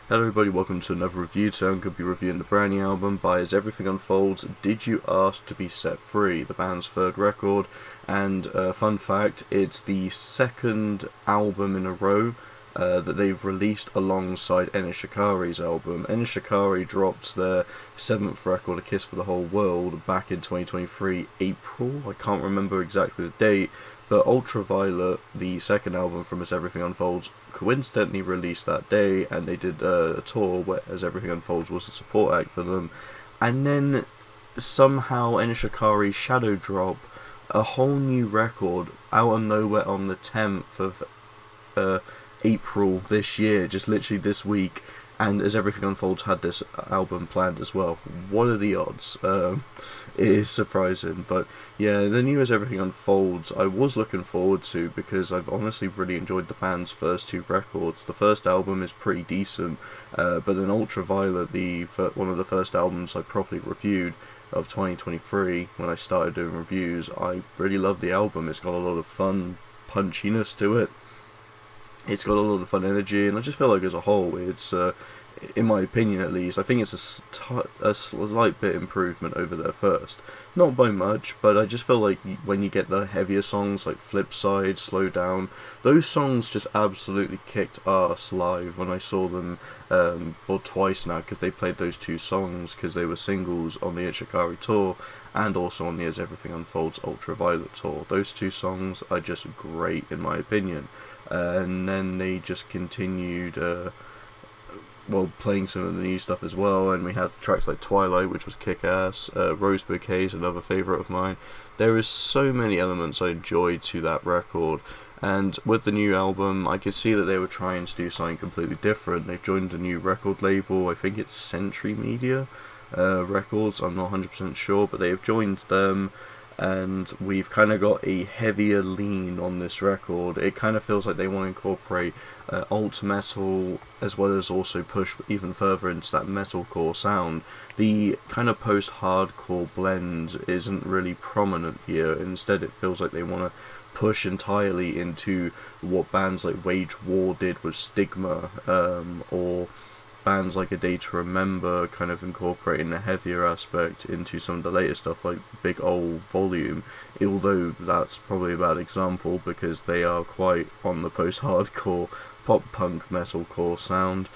Hello everybody, welcome to another review. Today I'm going to be reviewing the brand new album by As Everything Unfolds, Did You Ask to Be Set Free, the band's third record. And fun fact, it's the second album in a row that they've released alongside Ena Shikari's album. Ena Shikari dropped their seventh record, A Kiss for the Whole World, back in 2023, April. I can't remember exactly the date. But Ultraviolet, the second album from As Everything Unfolds, coincidentally released that day, and they did a tour where As Everything Unfolds was a support act for them. And then somehow Ena Shikari shadow drop a whole new record out of nowhere on the 10th of April this year, just literally this week. And As Everything Unfolds had this album planned as well. What are the odds? It is surprising, but yeah, the new As Everything Unfolds I was looking forward to because I've honestly really enjoyed the band's first two records. The first album is pretty decent, but then Ultraviolet, one of the first albums I properly reviewed of 2023 when I started doing reviews, I really love the album. It's got a lot of fun punchiness to it. It's got a lot of fun energy, and I just feel like as a whole, it's, in my opinion at least, I think it's a slight bit improvement over their first. Not by much, but I just feel like when you get the heavier songs like Flipside, Slow Down, those songs just absolutely kicked ass live when I saw them, or twice now, because they played those two songs because they were singles on the Ishikari tour, and also on the As Everything Unfolds Ultraviolet tour. Those two songs are just great in my opinion. And then they just continued playing some of the new stuff as well, and we had tracks like Twilight, which was kick-ass, Rose Bouquet, another favourite of mine. There is so many elements I enjoyed to that record, and with the new album I could see that they were trying to do something completely different. They've joined a new record label, I think it's Century Media Records, I'm not 100% sure, but they've joined them, and we've kind of got a heavier lean on this record. It kind of feels like they want to incorporate alt metal as well as also push even further into that metalcore sound. The kind of post-hardcore blend isn't really prominent here. Instead it feels like they want to push entirely into what bands like Wage War did with Stigma, or bands like A Day to Remember, kind of incorporating the heavier aspect into some of the later stuff like Big Ol' Volume, although that's probably a bad example because they are quite on the post-hardcore pop-punk metalcore sound.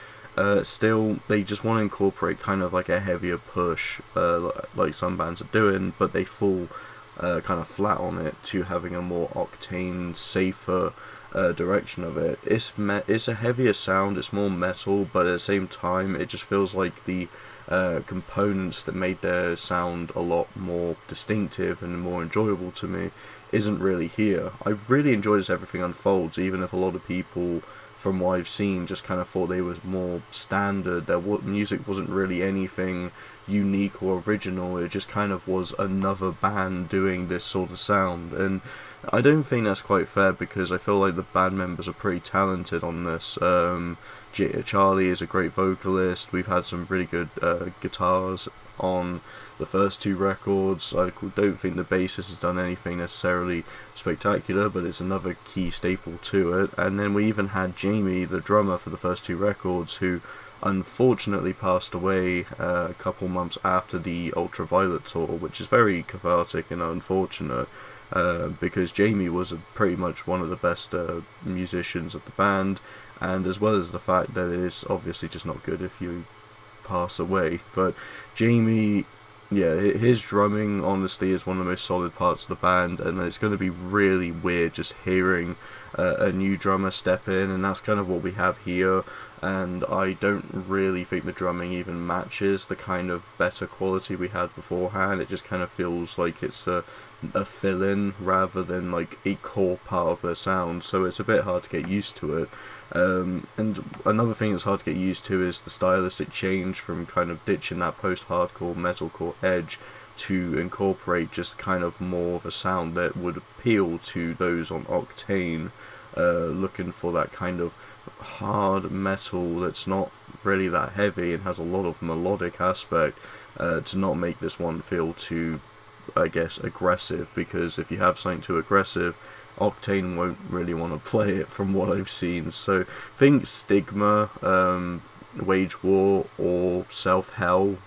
Still, they just want to incorporate kind of like a heavier push, like some bands are doing, but they fall kind of flat on it to having a more octane, safer direction of it. It's a heavier sound, it's more metal, but at the same time it just feels like the components that made their sound a lot more distinctive and more enjoyable to me isn't really here. I really enjoyed As Everything Unfolds, even if a lot of people from what I've seen just kind of thought they was more standard. Their music wasn't really anything unique or original, it just kind of was another band doing this sort of sound, and I don't think that's quite fair because I feel like the band members are pretty talented on this. Charlie is a great vocalist, we've had some really good guitars on the first two records. I don't think the bassist has done anything necessarily spectacular, but it's another key staple to it. And then we even had Jamie, the drummer for the first two records, who unfortunately passed away a couple months after the Ultraviolet tour, which is very cathartic and unfortunate, because Jamie was pretty much one of the best musicians of the band, and as well as the fact that it is obviously just not good if you pass away. But Jamie, yeah, his drumming honestly is one of the most solid parts of the band, and it's going to be really weird just hearing a new drummer step in, and that's kind of what we have here. And I don't really think the drumming even matches the kind of better quality we had beforehand. It just kind of feels like it's a fill-in rather than like a core part of their sound, so it's a bit hard to get used to it. And another thing that's hard to get used to is the stylistic change from kind of ditching that post-hardcore metalcore edge to incorporate just kind of more of a sound that would appeal to those on Octane, looking for that kind of hard metal that's not really that heavy and has a lot of melodic aspect, to not make this one feel too, I guess, aggressive, because if you have something too aggressive, Octane won't really want to play it from what I've seen. So I think Stigma Wage War or Self Hell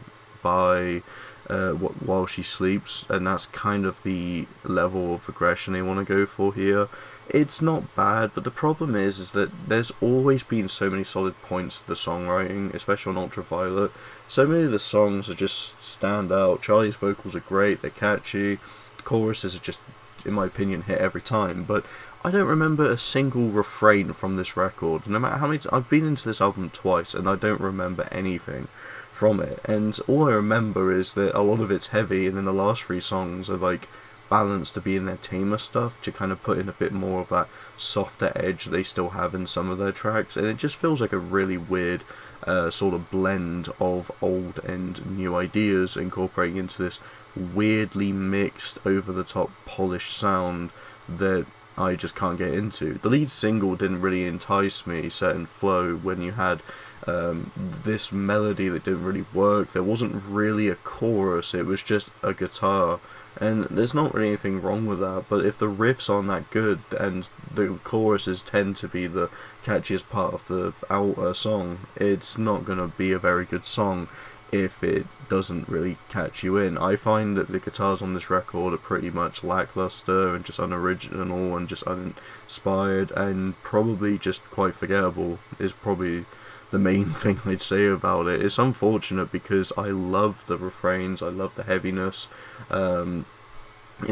by While She Sleeps, and that's kind of the level of aggression they want to go for here. It's not bad, but the problem is that there's always been so many solid points to the songwriting, especially on Ultraviolet. So many of the songs are just stand out. Charlie's vocals are great, they're catchy, the choruses are just, in my opinion, hit every time, but I don't remember a single refrain from this record. No matter how many I've been into this album twice, and I don't remember anything from it. And all I remember is that a lot of it's heavy, and then the last three songs are like balanced to be in their tamer stuff, to kind of put in a bit more of that softer edge they still have in some of their tracks. And it just feels like a really weird sort of blend of old and new ideas incorporating into this weirdly mixed, over-the-top, polished sound that I just can't get into. The lead single didn't really entice me, Set and Flow, when you had this melody that didn't really work. There wasn't really a chorus, it was just a guitar, and there's not really anything wrong with that, but if the riffs aren't that good and the choruses tend to be the catchiest part of the song, it's not going to be a very good song if it doesn't really catch you in. I find that the guitars on this record are pretty much lackluster and just unoriginal and just uninspired, and probably just quite forgettable is probably the main thing I'd say about it. It's unfortunate because I love the refrains, I love the heaviness in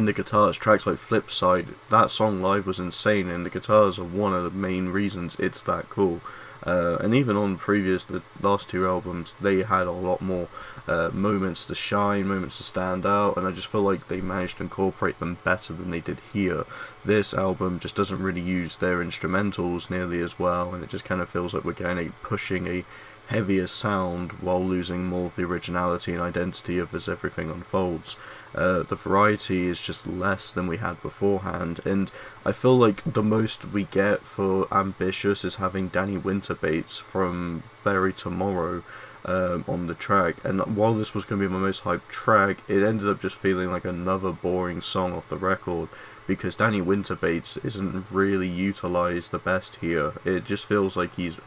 the guitars. Tracks like Flipside, that song live was insane, and the guitars are one of the main reasons it's that cool. And even on the last two albums, they had a lot more moments to shine, moments to stand out, and I just feel like they managed to incorporate them better than they did here. This album just doesn't really use their instrumentals nearly as well, and it just kind of feels like we're pushing a heavier sound while losing more of the originality and identity of as everything unfolds. The variety is just less than we had beforehand, and I feel like the most we get for Ambitious is having Danny Winterbates from Bury Tomorrow on the track, and while this was going to be my most hyped track, it ended up just feeling like another boring song off the record, because Danny Winterbates isn't really utilised the best here. It just feels like he's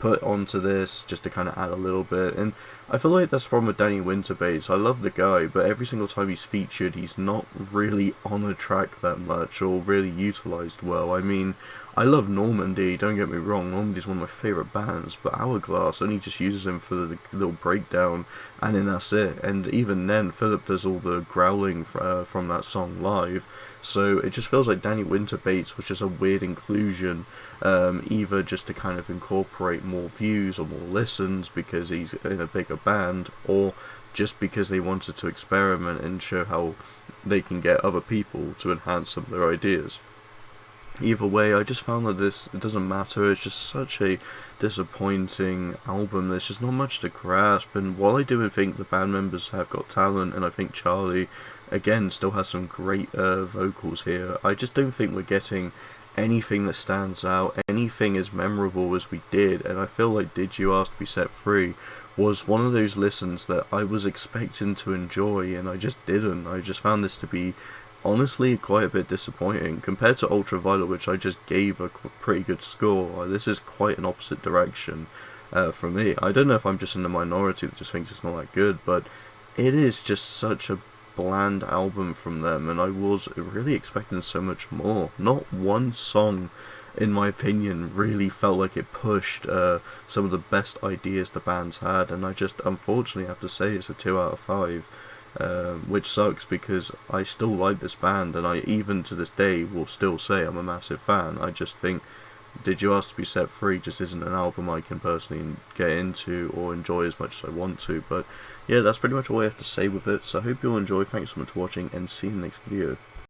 put onto this just to kind of add a little bit, and I feel like that's the problem with Danny Winterbates. I love the guy, but every single time he's featured, he's not really on a track that much or really utilised well. I mean, I love Normandy, don't get me wrong, Normandy's one of my favourite bands, but Hourglass only just uses him for the little breakdown, and then that's it. And even then, Philip does all the growling from that song live, so it just feels like Danny Winterbates was just a weird inclusion, either just to kind of incorporate more views or more listens because he's in a bigger band, or just because they wanted to experiment and show how they can get other people to enhance some of their ideas. Either way, I just found that it doesn't matter, it's just such a disappointing album. There's just not much to grasp, and while I do think the band members have got talent, and I think Charlie, again, still has some great vocals here, I just don't think we're getting anything that stands out, anything as memorable as we did, and I feel like Did You Ask to Be Set Free was one of those listens that I was expecting to enjoy, and I just didn't. I just found this to be honestly quite a bit disappointing compared to Ultraviolet, which I just gave a pretty good score. This is quite an opposite direction for me. I don't know if I'm just in the minority that just thinks it's not that good, but it is just such a bland album from them, and I was really expecting so much more. Not one song, in my opinion, really felt like it pushed some of the best ideas the band's had, and I just unfortunately have to say it's a 2 out of 5. Which sucks because I still like this band, and I even to this day will still say I'm a massive fan. I just think Did You Ask to Be Set Free just isn't an album I can personally get into or enjoy as much as I want to. But yeah, that's pretty much all I have to say with it, so I hope you all enjoy. Thanks so much for watching, and see you in the next video.